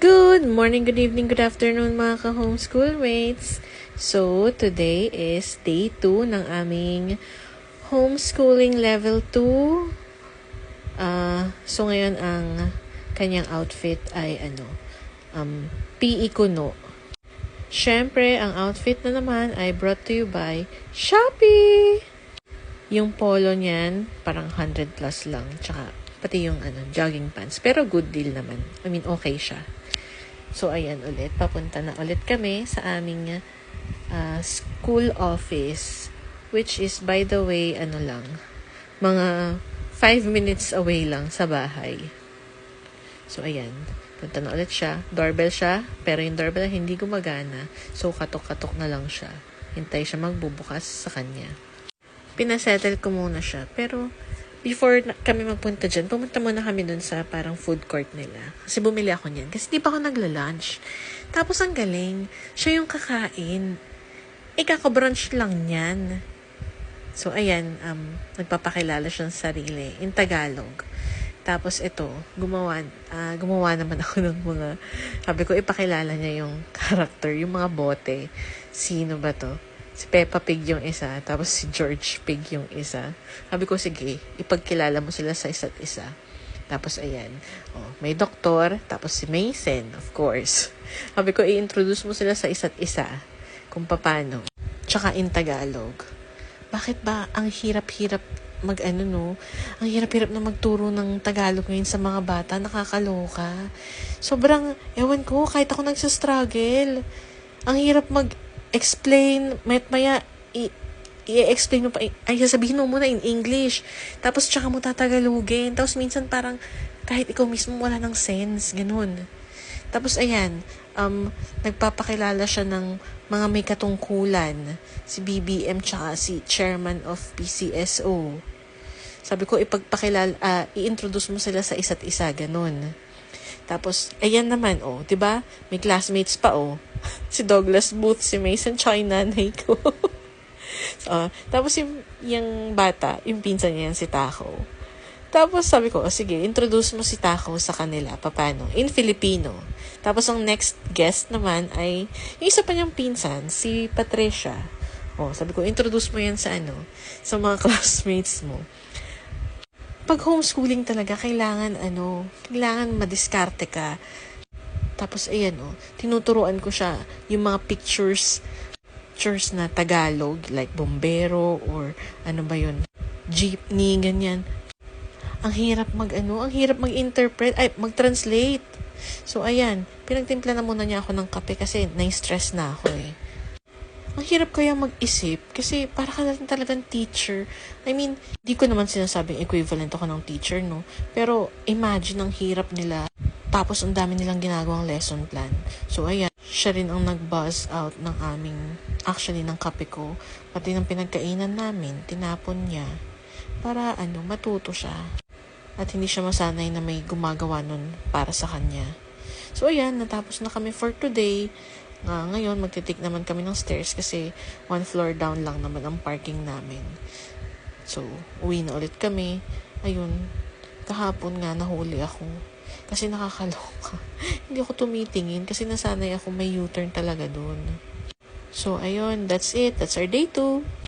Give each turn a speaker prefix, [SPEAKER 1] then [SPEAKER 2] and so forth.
[SPEAKER 1] Good morning, good evening, good afternoon mga ka-homeschoolmates. So, today is day 2 ng aming homeschooling level 2. So ngayon ang kanyang outfit ay PE Kuno. Syempre, ang outfit na naman ay brought to you by Shopee! Yung polo niyan, parang 100 plus lang. Tsaka, pati yung jogging pants. Pero good deal naman. I mean, okay siya. So, ayan ulit. Papunta na ulit kami sa aming school office. Which is, by the way, mga 5 minutes away lang sa bahay. So, ayan. Punta na ulit siya. Doorbell siya. Pero yung doorbell hindi gumagana. So, katok-katok na lang siya. Hintay siya magbubukas sa kanya. Pinasettle ko muna siya. Pero, before kami magpunta dyan, pumunta muna kami dun sa parang food court nila. Kasi bumili ako niyan. Kasi di pa ako nagla-lunch. Tapos ang galing, siya yung kakain. Kaka-brunch lang niyan. So, ayan, nagpapakilala siya sa sarili in Tagalog. Tapos ito, gumawa naman ako ng mga, sabi ko, ipakilala niya yung character, yung mga bote. Sino ba to? Si Peppa Pig yung isa, tapos si George Pig yung isa. Sabi ko, sige, ipagkilala mo sila sa isa't isa. Tapos, ayan. May doktor, tapos si Mason, of course. Sabi ko, i-introduce mo sila sa isa't isa. Kung paano. Tsaka in Tagalog. Bakit ba ang hirap-hirap ang hirap-hirap na magturo ng Tagalog ngayon sa mga bata, nakakaloka. Sobrang, ewan ko, kahit ako nagsastruggle. Ang hirap explain, maya i-explain mo pa, ay sasabihin mo muna in English, tapos tsaka mo tatagalogin, tapos minsan parang kahit ikaw mismo wala ng sense, ganun. Tapos ayan, nagpapakilala siya ng mga may katungkulan, si BBM tsaka si chairman of PCSO. Sabi ko, i-introduce mo sila sa isa't isa, ganun. Tapos, ayan naman, 'di ba? May classmates pa, si Douglas Booth, si Mason, tsaka yung nanay ko. So, tapos yung bata, yung pinsan niya, si Taco. Tapos sabi ko, sige, introduce mo si Taco sa kanila. Paano? In Filipino. Tapos ang next guest naman ay, yung isa pa niyang pinsan, si Patricia. Sabi ko, introduce mo yan sa mga classmates mo. Pag homeschooling talaga, kailangan madiskarte ka. Tapos, ayan, tinuturuan ko siya yung mga pictures na Tagalog, like bombero, or jeepney, ganyan. Ang hirap mag-interpret, mag-translate. So, ayan, pinagtimpla na muna niya ako ng kape kasi na-stress na ako Ang hirap kaya mag-isip kasi para ka natin talagang teacher. I mean, di ko naman sinasabing equivalent ako ng teacher, no? Pero imagine ang hirap nila. Tapos ang dami nilang ginagawang lesson plan. So ayan, siya rin ang nag-buzz out ng ng kape ko. Pati ng pinagkainan namin, tinapon niya. Para matuto siya. At hindi siya masanay na may gumagawa nun para sa kanya. So ayan, natapos na kami for today. Ngayon, magtitik naman kami ng stairs kasi 1 floor down lang naman ang parking namin. So, uwi na ulit kami. Ayun, kahapon nga nahuli ako. Kasi nakakaloka. Hindi ako tumitingin kasi nasanay ako may U-turn talaga doon. So, ayun, that's it. That's our day 2.